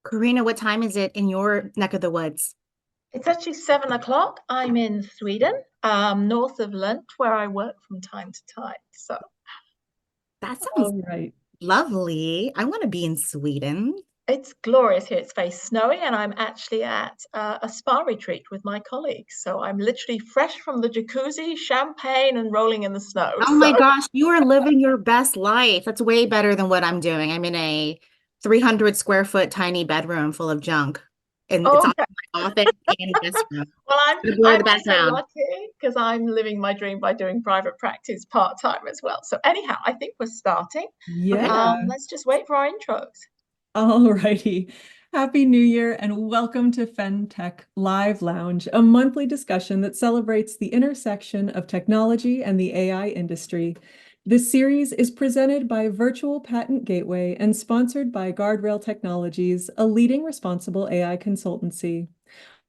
Coreena, what time is it in your neck of the woods? It's actually 7 o'clock. I'm in Sweden, north of Lund, where I work from time to time. So That sounds All right. lovely. I want to be in Sweden. it's glorious here. It's very snowy, and I'm actually at a spa retreat with my colleagues. So I'm literally fresh from the jacuzzi, champagne, and rolling in the snow. Oh So, my gosh, you are living your best life. That's way better than what I'm doing. I'm in a 300 square foot tiny bedroom full of junk, and it's oh, on my office and guest room. well, It's I'm gonna blur I'm the also background. lucky because I'm living my dream by doing private practice part time as well. So anyhow, I think we're starting. Okay. Yeah. Let's just wait for our intros. All righty. Happy New Year and welcome to FemTech LIVE Lounge, a monthly discussion that celebrates the intersection of technology and the AI industry. This series is presented by Virtual Patent Gateway and sponsored by Guardrail Technologies, a leading responsible AI consultancy.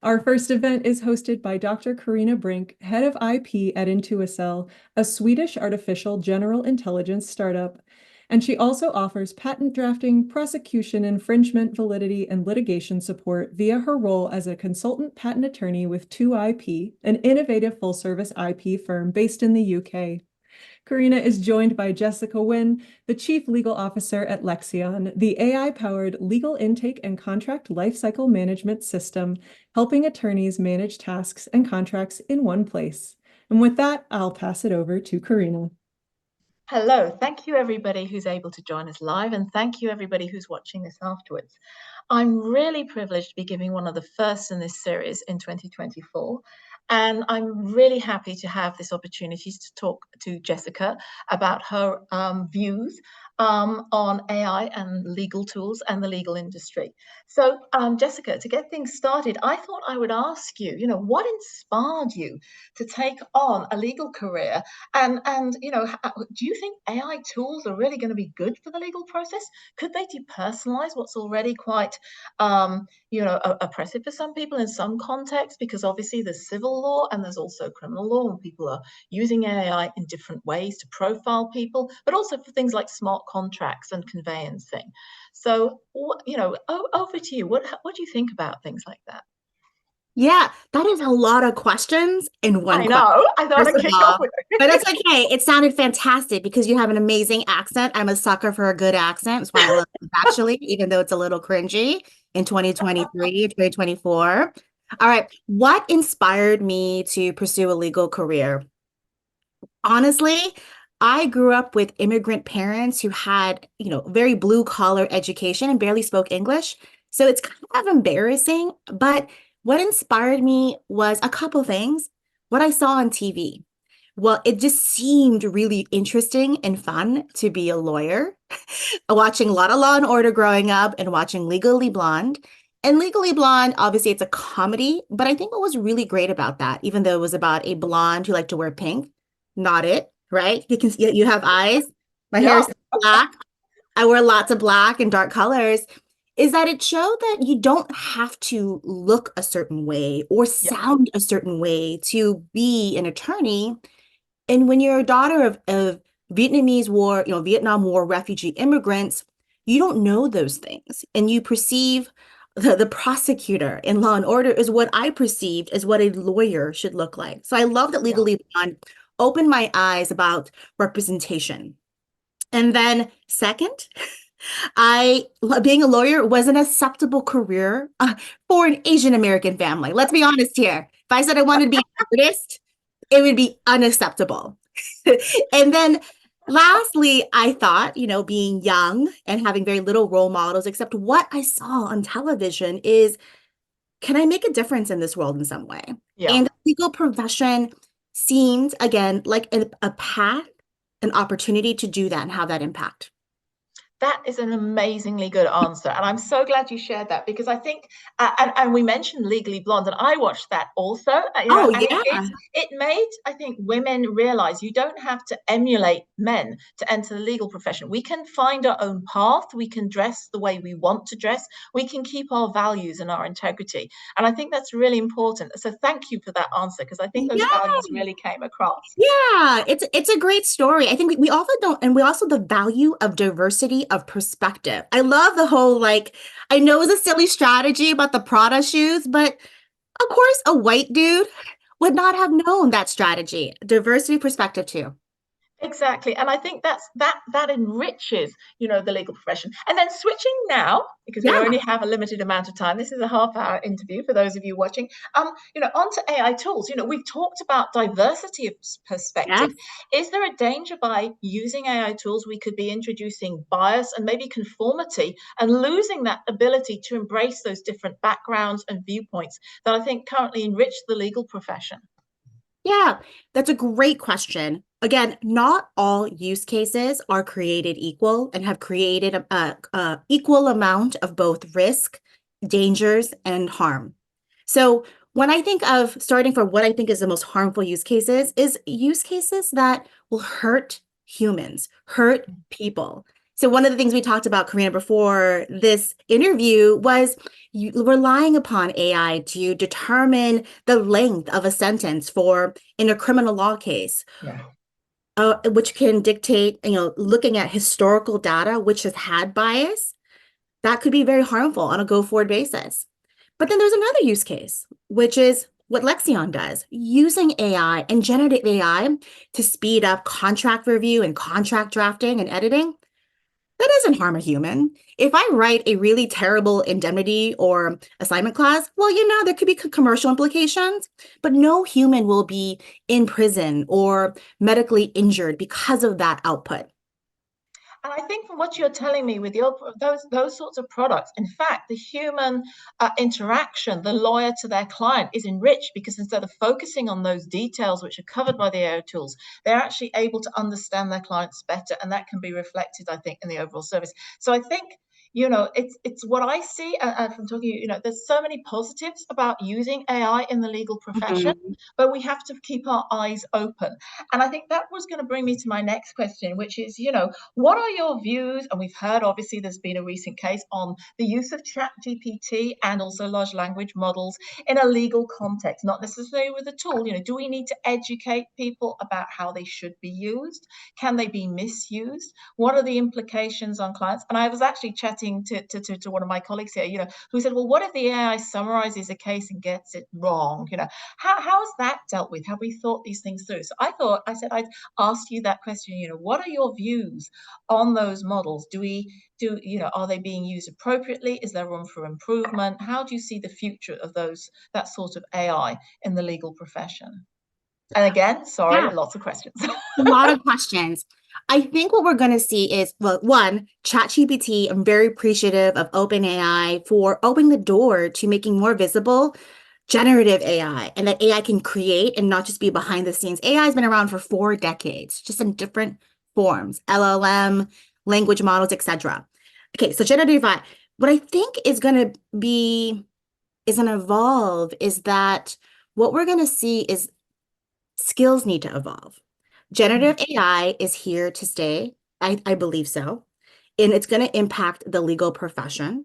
Our first event is hosted by Dr. Coreena Brinck, head of IP at IntuiCell, a Swedish artificial general intelligence startup. And she also offers patent drafting, prosecution, infringement, validity, and litigation support via her role as a consultant patent attorney with 2IP, an innovative full-service IP firm based in the UK. Coreena is joined by Jessica Nguyen, the Chief Legal Officer at Lexion, the AI-powered legal intake and contract lifecycle management system, helping attorneys manage tasks and contracts in one place. And with that, I'll pass it over to Coreena. Hello, thank you everybody who's able to join us live, and thank you everybody who's watching this afterwards. I'm really privileged to be giving one of the first in this series in 2024. And I'm really happy to have this opportunity to talk to Jessica about her views on AI and legal tools and the legal industry. So, Jessica, to get things started, I thought I would ask you, what inspired you to take on a legal career? Do you think AI tools are really going to be good for the legal process? Could they depersonalize what's already quite oppressive for some people in some contexts, because obviously there's civil law and there's also criminal law, and people are using AI in different ways to profile people, but also for things like smart contracts and conveyancing. So, over to you. What do you think about things like that? Yeah, that is a lot of questions in one I question. know. I thought First I'd of kick off all, with but it. it's okay. It sounded fantastic because you have an amazing accent. I'm a sucker for a good accent. That's why I love it, actually, even though it's a little cringy in 2023, 2024. All right. What inspired me to pursue a legal career? Honestly, I grew up with immigrant parents who had, very blue collar education and barely spoke English. So it's kind of embarrassing. But what inspired me was a couple things. What I saw on TV. Well, it just seemed really interesting and fun to be a lawyer. Watching a lot of Law and Order growing up and watching Legally Blonde. And Legally Blonde, obviously, it's a comedy, but I think what was really great about that, even though it was about a blonde who liked to wear pink, not it, right? You can see you have eyes. My hair Yeah. is black. I wear lots of black and dark colors. Is that it showed that you don't have to look a certain way or Yeah. sound a certain way to be an attorney. And when you're a daughter of Vietnamese War, Vietnam War refugee immigrants, you don't know those things. And you perceive the prosecutor in Law and Order is what I perceived as what a lawyer should look like. So I love that Yeah. Legally Blonde opened my eyes about representation. And then second, I being a lawyer was an acceptable career for an Asian American family. Let's be honest here. If I said I wanted to be an artist, it would be unacceptable. And then lastly, I thought, being young and having very little role models, except what I saw on television is, can I make a difference in this world in some way? Yeah. And the legal profession seemed, again, like a path, an opportunity to do that and have that impact. That is an amazingly good answer. And I'm so glad you shared that, because I think, and we mentioned Legally Blonde, and I watched that also, Oh, and yeah. it made, I think, women realize you don't have to emulate men to enter the legal profession. We can find our own path. We can dress the way we want to dress. We can keep our values and our integrity. And I think that's really important. So thank you for that answer, because I think those Yeah. values really came across. Yeah, it's a great story. I think we also don't, and we also the value of diversity diversity of perspective. I love the whole, like, I know it's a silly strategy about the Prada shoes, but of course, a white dude would not have known that strategy. Diversity of perspective too. Exactly. And I think that enriches, the legal profession. And then switching now, because we Yeah. only have a limited amount of time. This is a half-hour interview for those of you watching. Onto AI tools. We've talked about diversity of perspective. Yes. Is there a danger by using AI tools we could be introducing bias and maybe conformity and losing that ability to embrace those different backgrounds and viewpoints that I think currently enrich the legal profession? Yeah, that's a great question. Again, not all use cases are created equal and have created a equal amount of both risk, dangers, and harm. So when I think of starting for what I think is the most harmful use cases, is use cases that will hurt humans, hurt people. So one of the things we talked about, Coreena, before this interview was relying upon AI to determine the length of a sentence for in a criminal law case, Yeah. which can dictate, looking at historical data, which has had bias, that could be very harmful on a go-forward basis. But then there's another use case, which is what Lexion does, using AI and generative AI to speed up contract review and contract drafting and editing. That doesn't harm a human. If I write a really terrible indemnity or assignment clause, well, there could be commercial implications, but no human will be in prison or medically injured because of that output. And I think from what you're telling me with those sorts of products, in fact, the human interaction, the lawyer to their client is enriched because instead of focusing on those details which are covered by the AI tools, they're actually able to understand their clients better. And that can be reflected, I think, in the overall service. So I think it's what I see from talking, there's so many positives about using AI in the legal profession, Mhm. but we have to keep our eyes open. And I think that was going to bring me to my next question, which is, what are your views? And we've heard, obviously, there's been a recent case on the use of ChatGPT and also large language models in a legal context, not necessarily with a tool. Do we need to educate people about how they should be used? Can they be misused? What are the implications on clients? And I was actually chatting to one of my colleagues here, who said, well, what if the AI summarizes a case and gets it wrong? How is that dealt with? Have we thought these things through? So I said I'd ask you that question. What are your views on those models? Are they being used appropriately? Is there room for improvement? How do you see the future of that sort of AI in the legal profession? And again, sorry, Yeah, lots of questions. a lot of questions. I think what we're going to see is, well, one, ChatGPT, I'm very appreciative of OpenAI for opening the door to making more visible generative AI and that AI can create and not just be behind the scenes. AI has been around for 4 decades, just in different forms, LLM, language models, etc. Okay, so generative AI. What I think is going to evolve is that what we're going to see is skills need to evolve. Generative AI is here to stay. I believe so. And it's going to impact the legal profession.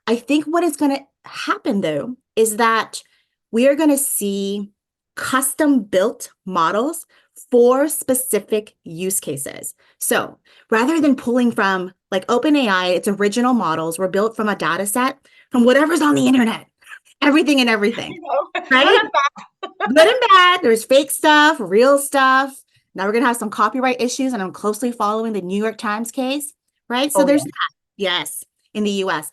I think what is going to happen, though, is that we are going to see custom built models for specific use cases. So rather than pulling from like OpenAI, its original models were built from a data set from whatever's on the internet, everything and everything, Good right? and bad. Good and bad. There's fake stuff, real stuff. Now we're going to have some copyright issues, and I'm closely following the New York Times case, right? So Oh, there's yeah. that. Yes, in the US.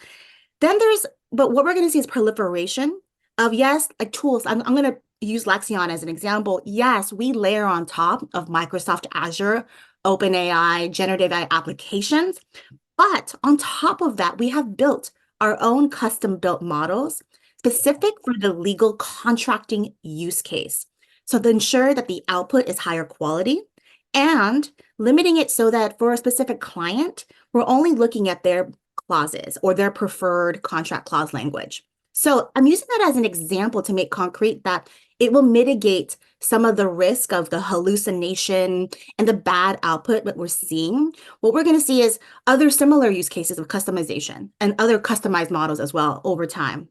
But what we're going to see is proliferation of, yes, like tools. I'm going to use Lexion as an example. Yes, we layer on top of Microsoft Azure, OpenAI, generative AI applications. But on top of that, we have built our own custom built models specific for the legal contracting use case. So to ensure that the output is higher quality and limiting it so that for a specific client, we're only looking at their clauses or their preferred contract clause language. So I'm using that as an example to make concrete that it will mitigate some of the risk of the hallucination and the bad output that we're seeing. What we're going to see is other similar use cases of customization and other customized models as well over time.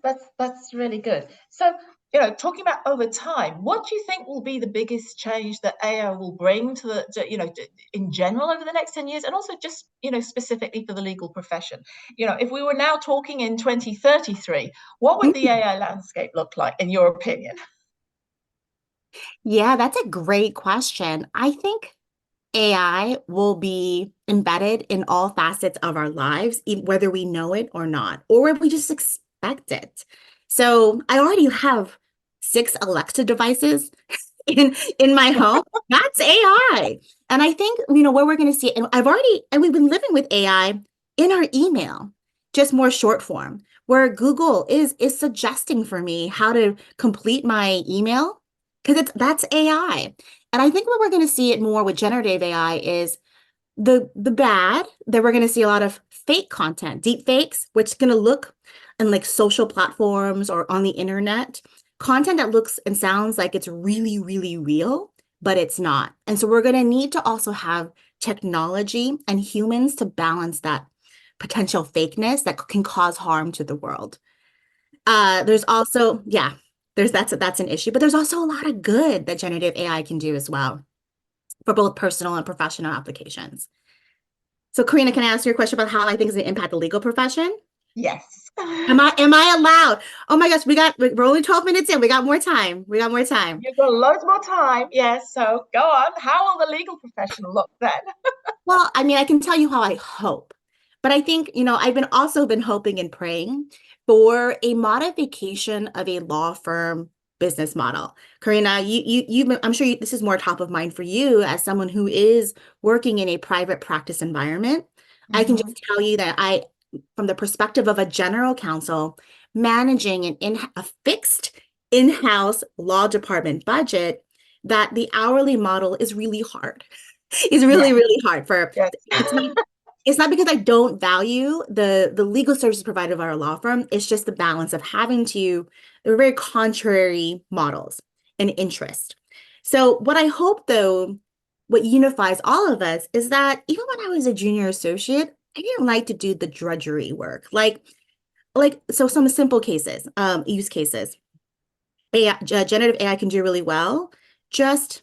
That's really good. So, talking about over time, what do you think will be the biggest change that AI will bring in general over the next 10 years, and also just, specifically for the legal profession? If we were now talking in 2033, what would the AI landscape look like, in your opinion? Yeah, that's a great question. I think AI will be embedded in all facets of our lives, whether we know it or not, or whether we just expect it. So I already have 6 Alexa devices in my home. That's AI. And I think, where we're going to see it, and we've been living with AI in our email, just more short form, where Google is suggesting for me how to complete my email because that's AI. And I think where we're going to see it more with generative AI is the bad, that we're going to see a lot of fake content, deep fakes, which is going to look on like social platforms or on the internet, content that looks and sounds like it's really, really real, but it's not. And so we're going to need to also have technology and humans to balance that potential fakeness that can cause harm to the world. There's also, yeah, that's an issue, but there's also a lot of good that generative AI can do as well for both personal and professional applications. So, Coreena, can I ask you a question about how I think it's going to impact the legal profession? Yes. Am I allowed? Oh my gosh, we're only 12 minutes in. We got more time. We got more time. You've got loads more time. Yes. So go on. How will the legal profession look then? Well, I mean, I can tell you how I hope, but I think, I've been also been hoping and praying for a modification of a law firm business model. Coreena, I'm sure this is more top of mind for you as someone who is working in a private practice environment. I can Mhm. just tell you that from the perspective of a general counsel, managing a fixed in-house law department budget, that the hourly model is really hard. It's really, Yes. really hard for Yes. it's not because I don't value the legal services provided by our law firm. It's just the balance of having to, they're very contrary models and interest. So what I hope though, what unifies all of us is that even when I was a junior associate, I didn't like to do the drudgery work. So some simple cases, use cases. Generative AI can do really well, just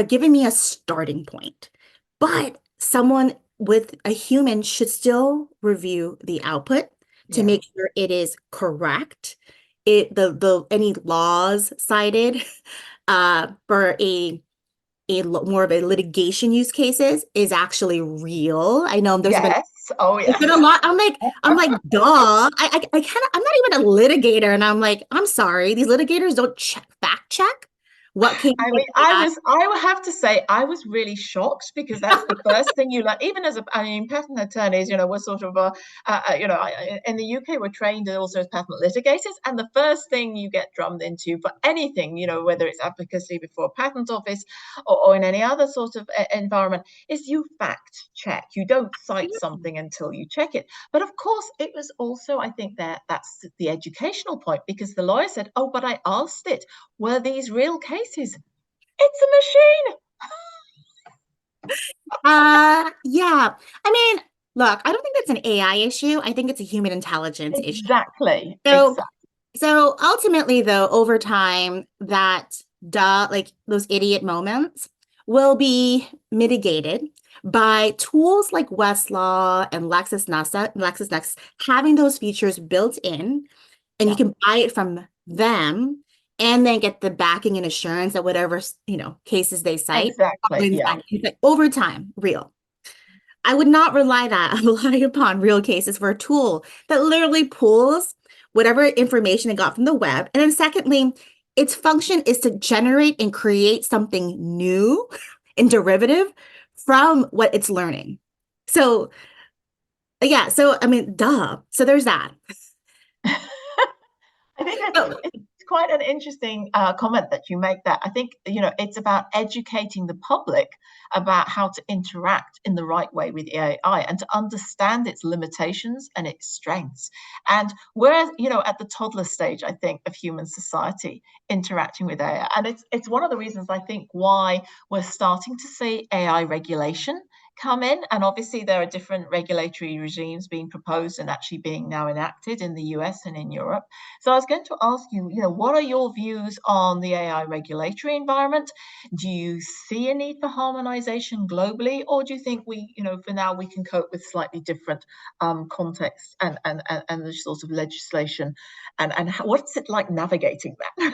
giving me a starting point. But someone with a human should still review the output to Yeah. make sure it is correct. The any laws cited for more of a litigation use cases is actually real. I know Yes. Oh, there's been yes. a lot. I'm like, duh. I'm not even a litigator, and I'm like, I'm sorry, these litigators don't fact check what came I from mean, AI. I will have to say, I was really shocked because that's the first thing you learn. Even as patent attorneys, we're sort of, in the UK, we're trained also as patent litigators. And the first thing you get drummed into for anything, whether it's advocacy before a patent office or in any other sort of environment, is you fact check. You don't cite something until you check it. But of course, it was also, I think, that's the educational point, because the lawyer said, oh, but I asked it, were these real cases? It's a machine. Yeah. I mean, look, I don't think that's an AI issue. I think it's a human intelligence issue. Exactly. So, Exactly. so ultimately, though, over time, that like those idiot moments will be mitigated by tools like Westlaw and LexisNexis having those features built in, and you Yeah. can buy it from them and then get the backing and assurance that whatever, cases they cite Exactly. wins Yeah. that case. Like, over time, real. I would not rely upon real cases for a tool that literally pulls whatever information it got from the web. And then secondly, its function is to generate and create something new and derivative from what it's learning. So yeah, so I mean, duh. So there's that. I think So, it's quite an interesting comment that you make that. I think, it's about educating the public about how to interact in the right way with AI and to understand its limitations and its strengths. And whereas, at the toddler stage, I think, of human society interacting with AI, and it's one of the reasons I think why we're starting to see AI regulation come in. And obviously there are different regulatory regimes being proposed and actually being now enacted in the US and in Europe. So I was going to ask you, what are your views on the AI regulatory environment? Do you see a need for harmonization globally, or do you think for now we can cope with slightly different contexts and the sort of legislation, and what's it like navigating that?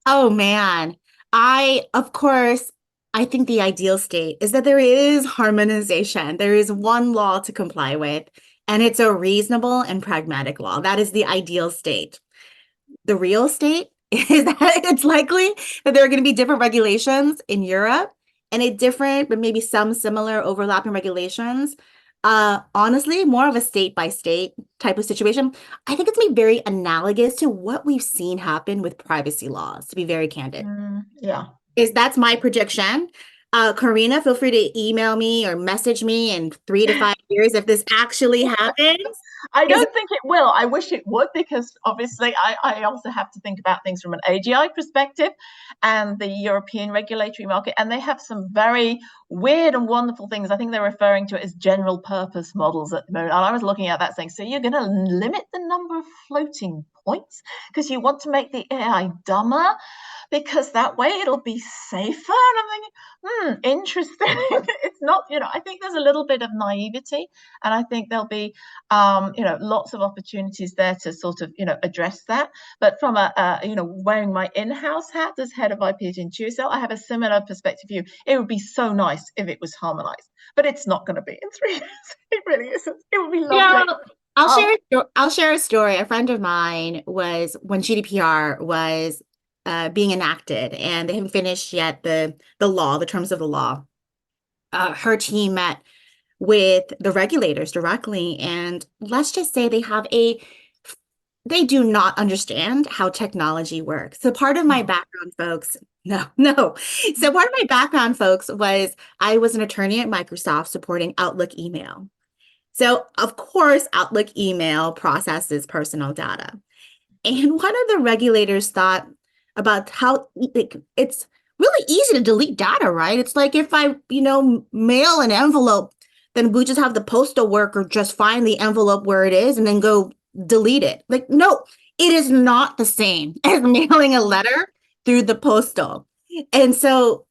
Oh man. Of course, I think the ideal state is that there is harmonization. There is one law to comply with, and it's a reasonable and pragmatic law. That is the ideal state. The real state is that it's likely that there are going to be different regulations in Europe and a different, but maybe some similar overlapping regulations. Honestly, more of a state by state type of situation. I think it's going to be very analogous to what we've seen happen with privacy laws, to be very candid. Yeah. That's my prediction. Coreena, feel free to email me or message me in 3 to 5 years if this actually happens. I don't think it will. I wish it would, because obviously I also have to think about things from an AGI perspective and the European regulatory market. And they have some very weird and wonderful things. I think they're referring to it as general purpose models at the moment. And I was looking at that saying, so you're going to limit the number of floating points because you want to make the AI dumber, because that way it'll be safer. And I'm thinking, interesting. It's not, I think there's a little bit of naivety, and I think there'll be lots of opportunities there to sort of, address that. But from wearing my in-house hat as head of IP at IntuiCell, I have a similar perspective view. It would be so nice if it was harmonized, but it's not going to be in 3 years. It really isn't. It would be lovely. I'll share a story. A friend of mine was, when GDPR was being enacted and they haven't finished yet the law, the terms of the law. Her team met with the regulators directly, and let's just say they do not understand how technology works. So part of my background, folks, no. So part of my background, folks, was I was an attorney at Microsoft supporting Outlook email. So of course, Outlook email processes personal data. And one of the regulators thought about how it's really easy to delete data, right? It's like if I, mail an envelope, then we just have the postal worker just find the envelope where it is and then go delete it. Like, no, it is not the same as mailing a letter through the postal. And so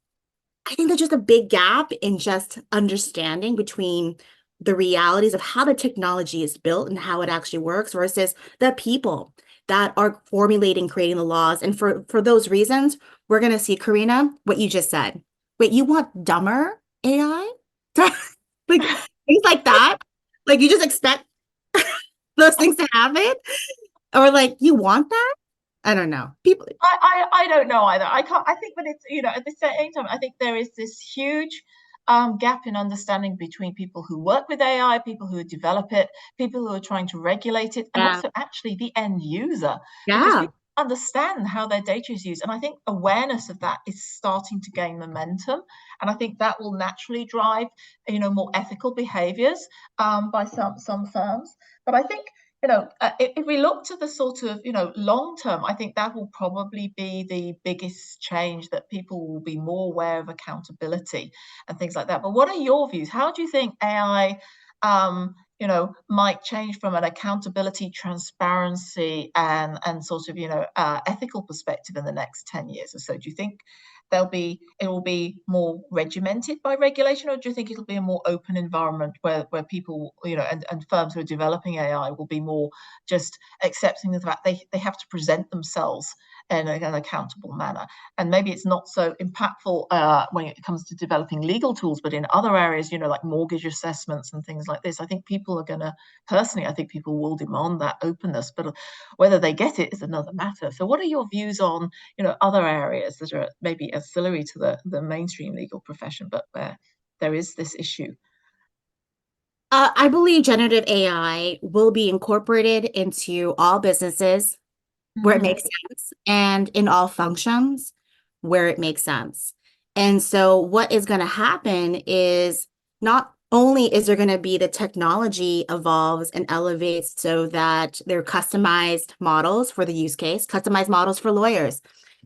I think there's just a big gap in just understanding between the realities of how the technology is built and how it actually works versus the people that are formulating, creating the laws. And for those reasons, we're going to see, Coreena, what you just said. Wait, you want dumber AI? Like things like that? Like you just expect those things to happen? Or like you want that? I don't know. People. I don't know either. I can't. I think, but it's at the same time, I think there is this huge gap in understanding between people who work with AI, people who develop it, people who are trying to regulate it, and also actually the end user. Because people understand how their data is used, and I think awareness of that is starting to gain momentum, and I think that will naturally drive more ethical behaviors by some firms. But I think if we look to the sort of, long term, I think that will probably be the biggest change, that people will be more aware of accountability and things like that. But what are your views? How do you think AI, might change from an accountability, transparency, and sort of, ethical perspective in the next 10 years or so? Do you think it will be more regimented by regulation, or do you think it'll be a more open environment where people, and firms who are developing AI will be more just accepting the fact they have to present themselves in an accountable manner? And maybe it's not so impactful when it comes to developing legal tools, but in other areas, like mortgage assessments and things like this, I think people are going to, personally, I think people will demand that openness, but whether they get it is another matter. So what are your views on, other areas that are maybe ancillary to the mainstream legal profession, but where there is this issue? I believe generative AI will be incorporated into all businesses where it makes sense and in all functions where it makes sense. And so what is going to happen is not only is there going to be the technology evolves and elevates so that there are customized models for the use case, customized models for lawyers,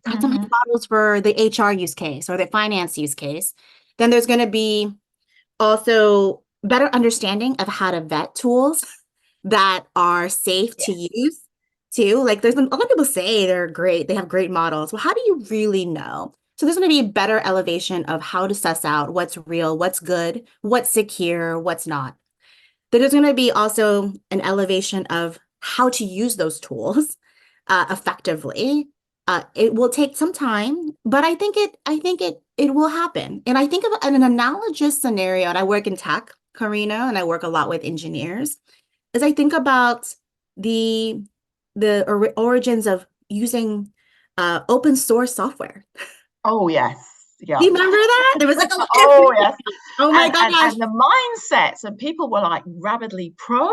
customized models for the HR use case or the finance use case, then there's going to be also better understanding of how to vet tools that are safe to Yes. use too. Like there's been a lot of people say they're great, they have great models. Well, how do you really know? So there's going to be a better elevation of how to suss out what's real, what's good, what's secure, what's not. There's going to be also an elevation of how to use those tools effectively. It will take some time, but I think it will happen. And I think of an analogous scenario, and I work in tech, Coreena, and I work a lot with engineers, as I think about the origins of using open source software. Oh, yes. Do Yeah. you remember that? There was like a Oh, yes. oh my gosh. And the mindsets, and people were like rabidly pro,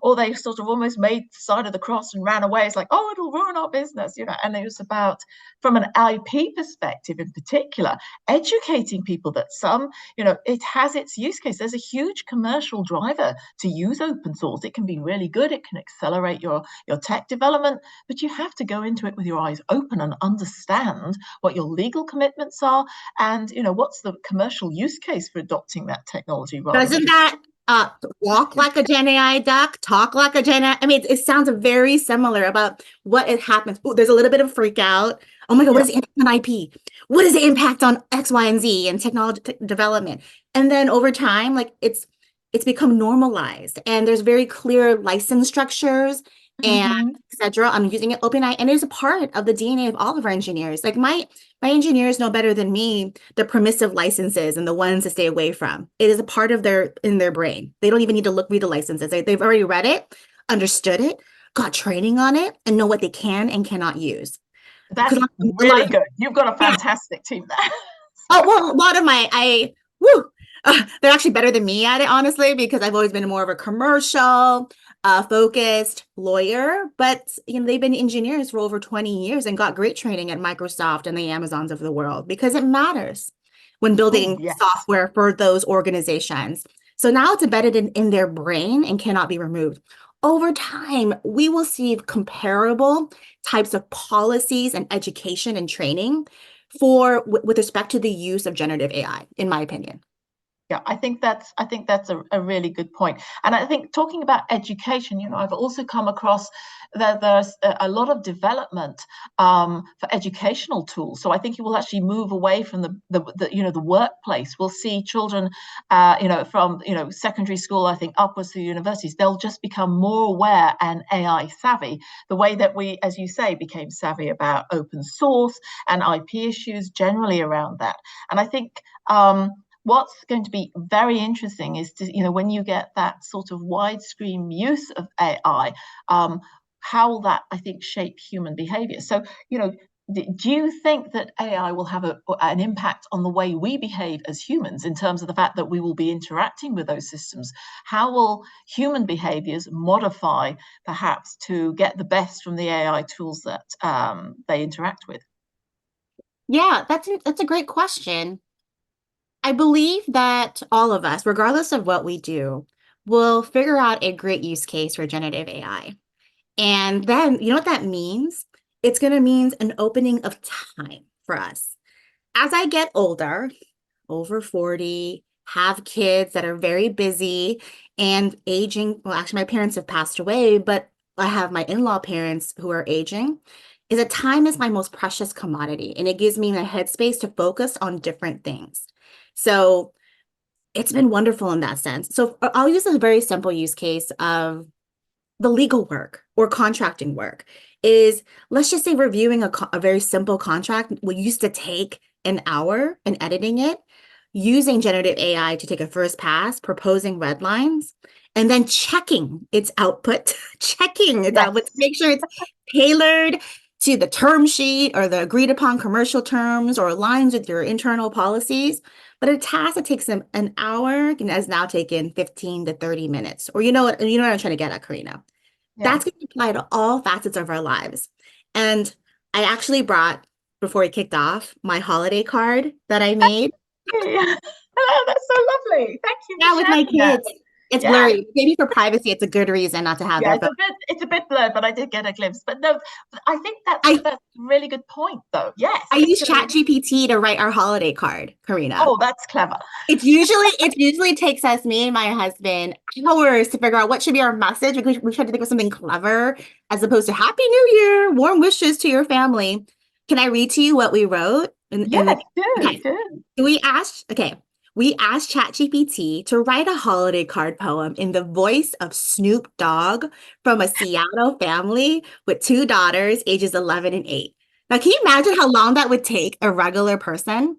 or they sort of almost made the side of the cross and ran away. It's like, oh, it'll ruin our business, you know. And it was about, from an IP perspective in particular, educating people that some, you know, it has its use case. There's a huge commercial driver to use open source. It can be really good. It can accelerate your tech development, but you have to go into it with your eyes open and understand what your legal commitments are, and you know, what's the commercial use case for adopting that technology rather than Doesn't just that walk like a Gen AI duck, talk like a Gen AI? I mean, it sounds very similar about what it happens. Ooh, there's a little bit of freak out. Oh my God, what yeah. is the impact on IP? What is the impact on X, Y, and Z and technology development? And then over time, like it's become normalized, and there's very clear license structures and Mm-hmm. etc. I'm using it OpenAI, and it is a part of the DNA of all of our engineers. Like my engineers know better than me the permissive licenses and the ones to stay away from. It is a part of their brain. They don't even need to read the licenses. They've already read it, understood it, got training on it, and know what they can and cannot use. That's Because a lot really of good. You've got a yeah. fantastic team there. Oh well, a lot of my I woo. They're actually better than me at it, honestly, because I've always been more of a commercial, focused lawyer. But you know, they've been engineers for over 20 years and got great training at Microsoft and the Amazons of the world because it matters when Oh, building yes. software for those organizations. So now it's embedded in their brain and cannot be removed. Over time, we will see comparable types of policies and education and training for with respect to the use of generative AI, in my opinion. Yeah, I think that's a really good point. And I think talking about education, you know, I've also come across that there's a lot of development for educational tools. So I think you will actually move away from the you know, the workplace. We'll see children, you know, from, you know, secondary school, I think upwards to universities, they'll just become more aware and AI savvy, the way that we, as you say, became savvy about open source and IP issues generally around that. And I think what's going to be very interesting is to, you know, when you get that sort of widescreen use of AI, how will that, I think, shape human behavior? So, you know, do you think that AI will have an impact on the way we behave as humans in terms of the fact that we will be interacting with those systems? How will human behaviors modify perhaps to get the best from the AI tools that they interact with? Yeah, that's a great question. I believe that all of us, regardless of what we do, will figure out a great use case for generative AI. And then, you know what that means? It's going to mean an opening of time for us. As I get older, over 40, have kids that are very busy and aging. Well, actually, my parents have passed away, but I have my in-law parents who are aging. Is that time is my most precious commodity, and it gives me the headspace to focus on different things. So it's been wonderful in that sense. So I'll use a very simple use case of the legal work or contracting work is, let's just say reviewing a very simple contract what used to take an hour and editing it, using generative AI to take a first pass, proposing red lines, and then checking its output, checking its Yes. output to make sure it's tailored to the term sheet or the agreed upon commercial terms or aligns with your internal policies. But a task that takes them an hour has now taken 15 to 30 minutes. Or you know what I'm trying to get at, Coreena. Yeah. That's going to apply to all facets of our lives. And I actually brought, before we kicked off, my holiday card that I made. Oh, that's so lovely. Thank you for Yeah, with my sharing that. kids. It's Yeah, blurry. Maybe for privacy, it's a good reason not to have yeah, their phone. it's a bit blurred, but I did get a glimpse. But no, I think I that's a really good point, though. Yes, I it's use going to be. ChatGPT to write our holiday card, Coreena. Oh, that's clever. It usually takes us, me and my husband, hours to figure out what should be our message because we try to think of something clever as opposed to Happy New Year, warm wishes to your family. Can I read to you what we wrote? Yes, do Okay. do. We asked ChatGPT to write a holiday card poem in the voice of Snoop Dogg from a Seattle family with two daughters, ages 11 and 8. Now, can you imagine how long that would take a regular person?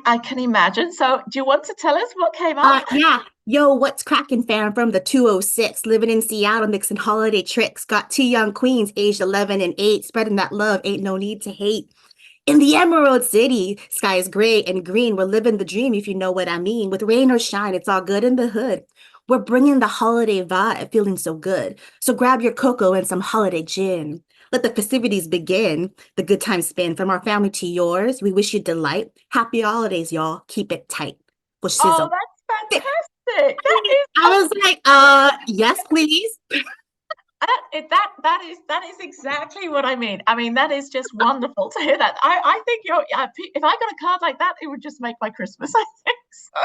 I can imagine. So, do you want to tell us what came up? Yeah. Yo, what's cracking, fam? From the 206, living in Seattle, mixing holiday tricks. Got two young queens, aged 11 and 8, spreading that love. Ain't no need to hate. In the Emerald City, sky is gray and green. We're living the dream, if you know what I mean. With rain or shine, it's all good in the hood. We're bringing the holiday vibe, feeling so good. So grab your cocoa and some holiday gin. Let the festivities begin. The good times spin from our family to yours. We wish you delight. Happy holidays, y'all. Keep it tight. For Oh, shizzle. that's fantastic. That is I was like, yes, please. that is exactly what I mean. I mean, that is just wonderful to hear that. I think if I got a card like that, it would just make my Christmas. I think so.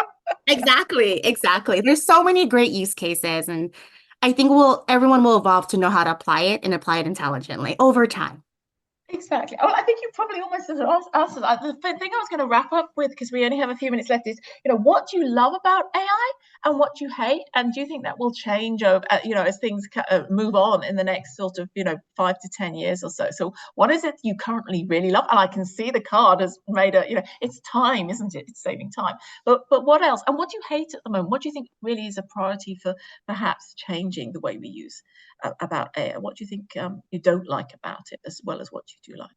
Exactly. There's so many great use cases, and I think everyone will evolve to know how to apply it and apply it intelligently over time. Exactly. Oh, I think you probably almost answered that. The thing I was going to wrap up with, because we only have a few minutes left, is what do you love about AI and what do you hate, and do you think that will change over as things move on in the next sort of 5 to 10 years or so? So, what is it you currently really love? And I can see the card has made it's time, isn't it? It's saving time. But what else? And what do you hate at the moment? What do you think really is a priority for perhaps changing the way we use about AI? What do you think you don't like about it as well as what you do like?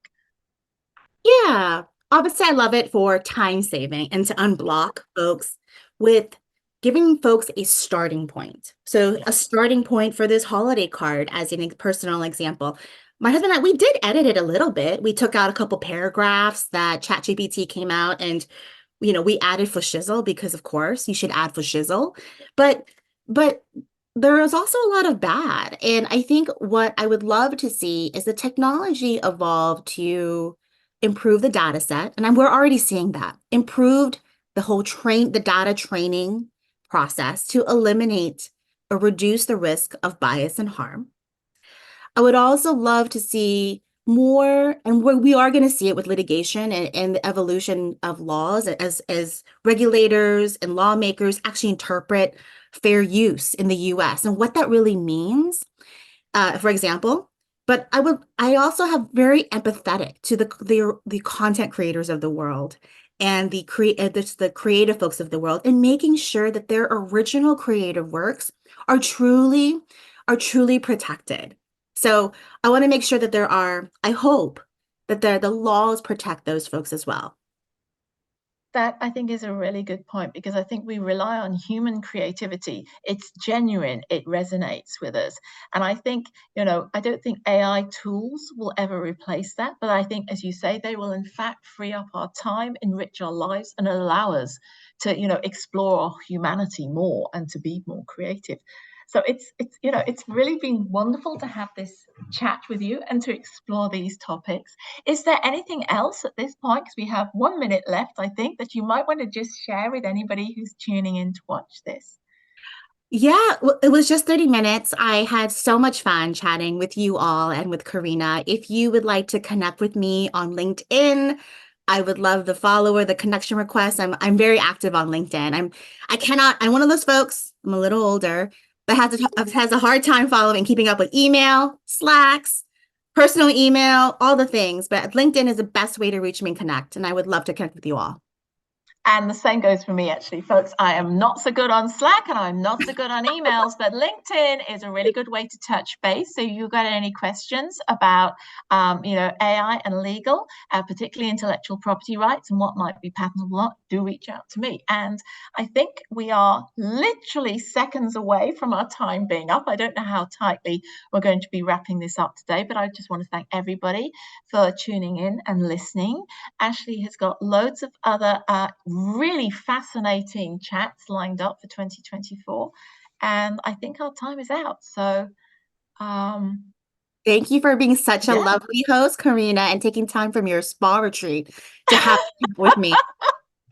Yeah, obviously, I love it for time saving and to unblock folks with giving folks a starting point. So, Yeah. a starting point for this holiday card, as an personal example. My husband and I, we did edit it a little bit. We took out a couple paragraphs that ChatGPT came out and we added for shizzle because of course you should add for shizzle. But there is also a lot of bad. And I think what I would love to see is the technology evolve to improve the data set. And we're already seeing that. Improved the data training process to eliminate or reduce the risk of bias and harm. I would also love to see more, and we are going to see it with litigation and the evolution of laws as regulators and lawmakers actually interpret fair use in the US and what that really means, for example. But I also have very empathetic to the content creators of the world and the creative folks of the world and making sure that their original creative works are truly protected. So I want to make sure that I hope that the laws protect those folks as well. That I think is a really good point, because I think we rely on human creativity. It's genuine, it resonates with us. And I think, I don't think AI tools will ever replace that. But I think, as you say, they will in fact free up our time, enrich our lives, and allow us to, explore our humanity more and to be more creative. So it's really been wonderful to have this chat with you and to explore these topics. Is there anything else at this point? Because we have 1 minute left, I think, that you might want to just share with anybody who's tuning in to watch this. Yeah, well, it was just 30 minutes. I had so much fun chatting with you all and with Coreena. If you would like to connect with me on LinkedIn, I would love the follower, the connection request. I'm very active on LinkedIn. I'm one of those folks, I'm a little older, that has a hard time following, keeping up with email, Slacks, personal email, all the things. But LinkedIn is the best way to reach me and connect, and I would love to connect with you all. And the same goes for me, actually, folks. I am not so good on Slack and I'm not so good on emails, but LinkedIn is a really good way to touch base. So you got any questions about, AI and legal, particularly intellectual property rights and what might be patentable, do reach out to me. And I think we are literally seconds away from our time being up. I don't know how tightly we're going to be wrapping this up today, but I just want to thank everybody for tuning in and listening. Ashley has got loads of other really fascinating chats lined up for 2024. And I think our time is out. So, Thank you for being such a yeah. lovely host, Coreena, and taking time from your spa retreat to have a chat with me.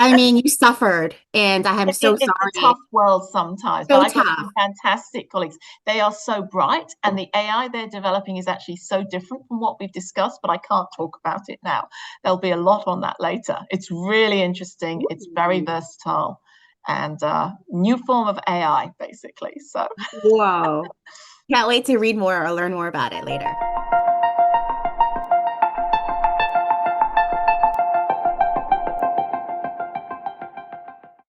I mean, you suffered, and I am so It's a tough sorry. world sometimes, but So I've got tough. some fantastic colleagues. They are so bright, and the AI they're developing is actually so different from what we've discussed, but I can't talk about it now. There'll be a lot on that later. It's really interesting. It's very versatile and new form of AI, basically. So, Whoa. Can't wait to read more or learn more about it later.